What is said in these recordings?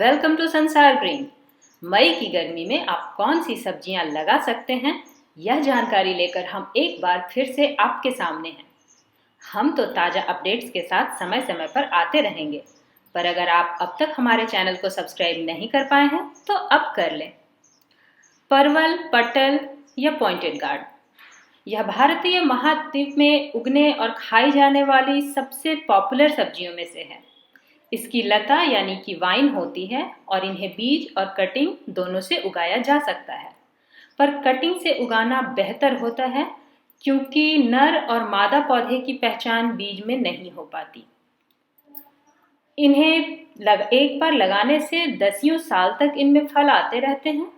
Welcome to संसार green. मई की गर्मी में आप कौन सी सब्जियां लगा सकते हैं, यह जानकारी लेकर हम एक बार फिर से आपके सामने हैं। हम तो ताज़ा अपडेट्स के साथ समय समय पर आते रहेंगे, पर अगर आप अब तक हमारे चैनल को सब्सक्राइब नहीं कर पाए हैं तो अब कर लें। परवल, पटल या पॉइंटेड गार्ड, यह भारतीय महाद्वीप में उगने और खाई जाने वाली सबसे पॉपुलर सब्जियों में से है। इसकी लता यानी कि वाइन होती है और इन्हें बीज और कटिंग दोनों से उगाया जा सकता है, पर कटिंग से उगाना बेहतर होता है क्योंकि नर और मादा पौधे की पहचान बीज में नहीं हो पाती। इन्हें एक बार लगाने से दसियों साल तक इनमें फल आते रहते हैं।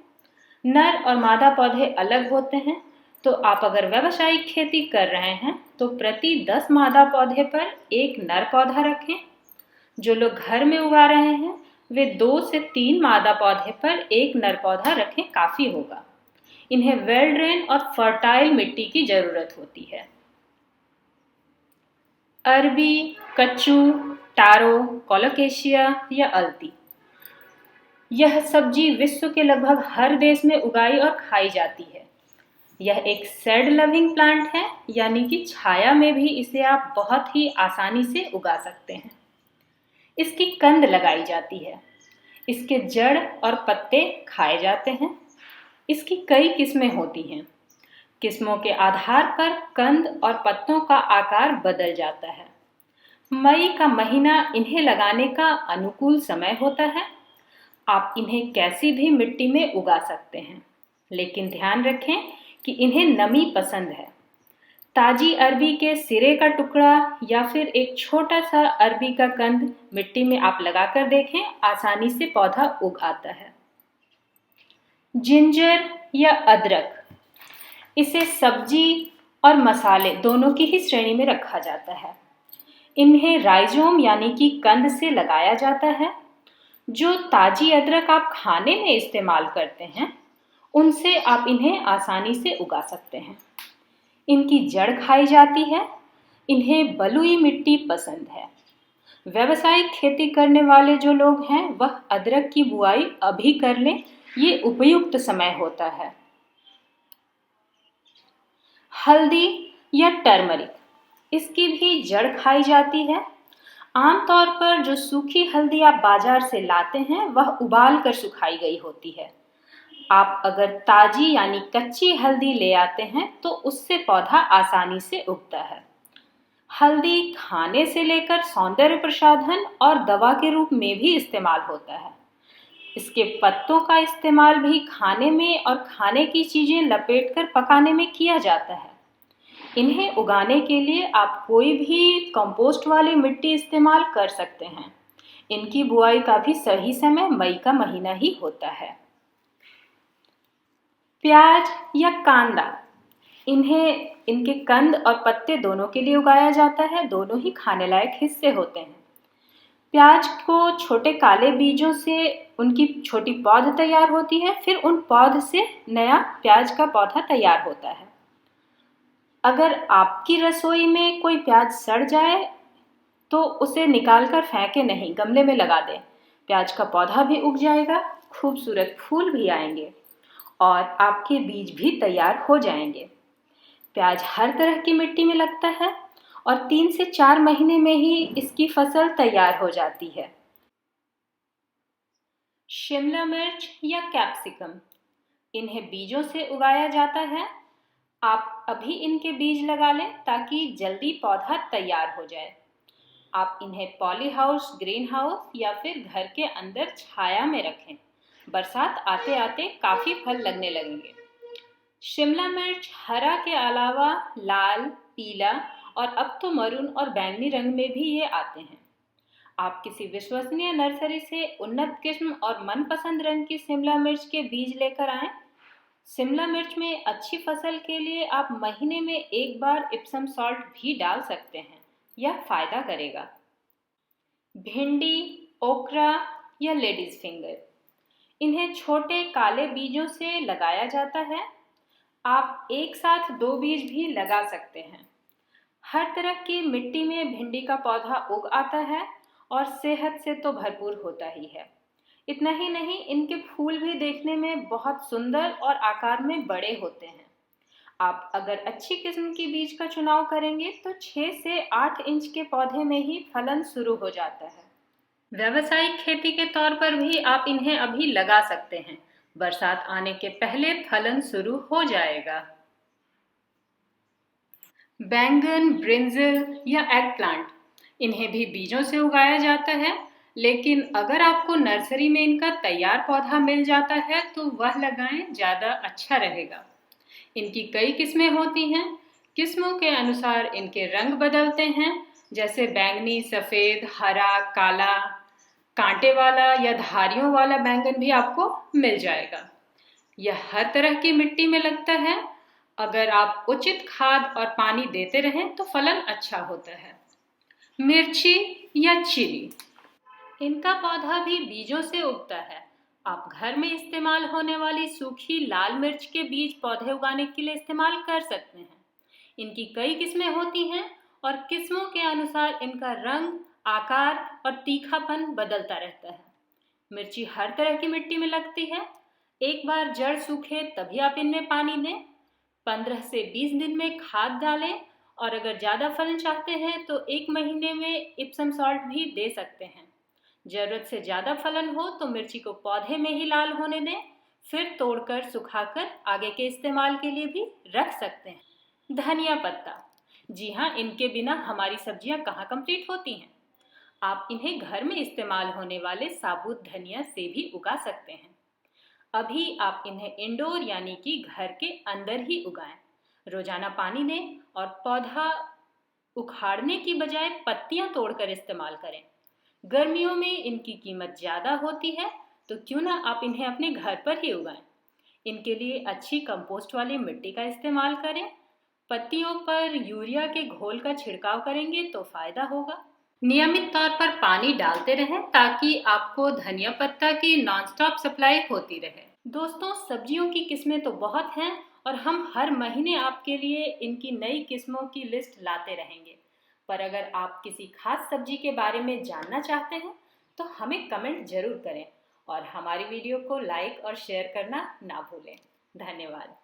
नर और मादा पौधे अलग होते हैं, तो आप अगर व्यावसायिक खेती कर रहे हैं तो प्रति 10 मादा पौधे पर एक नर पौधा रखें। जो लोग घर में उगा रहे हैं वे 2 से 3 मादा पौधे पर एक नर पौधा रखें, काफ़ी होगा। इन्हें वेल ड्रेन और फर्टाइल मिट्टी की ज़रूरत होती है। अरबी, कच्चू, टारो, कोलोकेशिया या अलती, यह सब्जी विश्व के लगभग हर देश में उगाई और खाई जाती है। यह एक शेड लविंग प्लांट है, यानी कि छाया में भी इसे आप बहुत ही आसानी से उगा सकते हैं। इसकी कंद लगाई जाती है। इसके जड़ और पत्ते खाए जाते हैं। इसकी कई किस्में होती हैं। किस्मों के आधार पर कंद और पत्तों का आकार बदल जाता है। मई का महीना इन्हें लगाने का अनुकूल समय होता है। आप इन्हें कैसी भी मिट्टी में उगा सकते हैं, लेकिन ध्यान रखें कि इन्हें नमी पसंद है। ताजी अरबी के सिरे का टुकड़ा या फिर एक छोटा सा अरबी का कंद मिट्टी में आप लगाकर देखें, आसानी से पौधा उग आता है। जिंजर या अदरक, इसे सब्जी और मसाले दोनों की ही श्रेणी में रखा जाता है। इन्हें राइजोम यानी कि कंद से लगाया जाता है। जो ताजी अदरक आप खाने में इस्तेमाल करते हैं, उनसे आप इन्हें आसानी से उगा सकते हैं। इनकी जड़ खाई जाती है। इन्हें बलुई मिट्टी पसंद है। व्यावसायिक खेती करने वाले जो लोग हैं वह अदरक की बुआई अभी कर लें, ये उपयुक्त समय होता है। हल्दी या टर्मरिक, इसकी भी जड़ खाई जाती है। आमतौर पर जो सूखी हल्दी आप बाजार से लाते हैं वह उबाल कर सुखाई गई होती है। आप अगर ताजी यानी कच्ची हल्दी ले आते हैं तो उससे पौधा आसानी से उगता है। हल्दी खाने से लेकर सौंदर्य प्रसाधन और दवा के रूप में भी इस्तेमाल होता है। इसके पत्तों का इस्तेमाल भी खाने में और खाने की चीज़ें लपेटकर पकाने में किया जाता है। इन्हें उगाने के लिए आप कोई भी कंपोस्ट वाली मिट्टी इस्तेमाल कर सकते हैं। इनकी बुआई का भी सही समय मई का महीना ही होता है। प्याज या कांदा, इनके कंद और पत्ते दोनों के लिए उगाया जाता है। दोनों ही खाने लायक हिस्से होते हैं। प्याज को छोटे काले बीजों से उनकी छोटी पौध तैयार होती है, फिर उन पौध से नया प्याज का पौधा तैयार होता है। अगर आपकी रसोई में कोई प्याज सड़ जाए तो उसे निकालकर फेंके नहीं, गमले में लगा दें। प्याज का पौधा भी उग जाएगा, खूबसूरत फूल भी आएंगे और आपके बीज भी तैयार हो जाएंगे। प्याज हर तरह की मिट्टी में लगता है और 3 से 4 महीने में ही इसकी फसल तैयार हो जाती है। शिमला मिर्च या कैप्सिकम, इन्हें बीजों से उगाया जाता है। आप अभी इनके बीज लगा लें ताकि जल्दी पौधा तैयार हो जाए। आप इन्हें पॉली हाउस, ग्रीन हाउस या फिर घर के अंदर छाया में रखें। बरसात आते आते काफ़ी फल लगने लगेंगे। शिमला मिर्च हरा के अलावा लाल, पीला और अब तो मरून और बैंगनी रंग में भी ये आते हैं। आप किसी विश्वसनीय नर्सरी से उन्नत किस्म और मनपसंद रंग की शिमला मिर्च के बीज लेकर आएं। शिमला मिर्च में अच्छी फसल के लिए आप महीने में एक बार इप्सम सॉल्ट भी डाल सकते हैं, यह फायदा करेगा। भिंडी, ओकरा या लेडीज फिंगर, इन्हें छोटे काले बीजों से लगाया जाता है। आप एक साथ 2 बीज भी लगा सकते हैं। हर तरह की मिट्टी में भिंडी का पौधा उग आता है और सेहत से तो भरपूर होता ही है। इतना ही नहीं, इनके फूल भी देखने में बहुत सुंदर और आकार में बड़े होते हैं। आप अगर अच्छी किस्म की बीज का चुनाव करेंगे तो 6 से 8 इंच के पौधे में ही फलन शुरू हो जाता है। व्यावसायिक खेती के तौर पर भी आप इन्हें अभी लगा सकते हैं। बरसात आने के पहले फलन शुरू हो जाएगा। बैंगन, ब्रिंजल या एग प्लांट, इन्हें भी बीजों से उगाया जाता है, लेकिन अगर आपको नर्सरी में इनका तैयार पौधा मिल जाता है तो वह लगाएं, ज़्यादा अच्छा रहेगा। इनकी कई किस्में होती हैं। किस्मों के अनुसार इनके रंग बदलते हैं, जैसे बैंगनी, सफ़ेद, हरा, काला, कांटे वाला या धारियों वाला बैंगन भी आपको मिल जाएगा। यह हर तरह की मिट्टी में लगता है। अगर आप उचित खाद और पानी देते रहें तो फलन अच्छा होता है। मिर्ची या चिली, इनका पौधा भी बीजों से उगता है। आप घर में इस्तेमाल होने वाली सूखी लाल मिर्च के बीज पौधे उगाने के लिए इस्तेमाल कर सकते हैं। इनकी कई किस्में होती हैं और किस्मों के अनुसार इनका रंग, आकार और तीखापन बदलता रहता है। मिर्ची हर तरह की मिट्टी में लगती है। एक बार जड़ सूखे तभी आप इनमें पानी दें। 15 से 20 दिन में खाद डालें और अगर ज़्यादा फलन चाहते हैं तो 1 महीने में इप्सम सॉल्ट भी दे सकते हैं। ज़रूरत से ज़्यादा फलन हो तो मिर्ची को पौधे में ही लाल होने दें, फिर तोड़कर सुखाकर आगे के इस्तेमाल के लिए भी रख सकते हैं। धनिया पत्ता, जी हाँ, इनके बिना हमारी सब्जियां कहाँ कंप्लीट होती हैं। आप इन्हें घर में इस्तेमाल होने वाले साबुत धनिया से भी उगा सकते हैं। अभी आप इन्हें इंडोर यानी कि घर के अंदर ही उगाएं। रोजाना पानी दें और पौधा उखाड़ने की बजाय पत्तियां तोड़कर इस्तेमाल करें। गर्मियों में इनकी कीमत ज़्यादा होती है, तो क्यों ना आप इन्हें अपने घर पर ही उगाएं। इनके लिए अच्छी कंपोस्ट वाली मिट्टी का इस्तेमाल करें। पत्तियों पर यूरिया के घोल का छिड़काव करेंगे तो फायदा होगा। नियमित तौर पर पानी डालते रहें ताकि आपको धनिया पत्ता की नॉनस्टॉप सप्लाई होती रहे। दोस्तों, सब्जियों की किस्में तो बहुत हैं और हम हर महीने आपके लिए इनकी नई किस्मों की लिस्ट लाते रहेंगे। पर अगर आप किसी खास सब्जी के बारे में जानना चाहते हैं तो हमें कमेंट जरूर करें और हमारी वीडियो को लाइक और शेयर करना ना भूलें। धन्यवाद।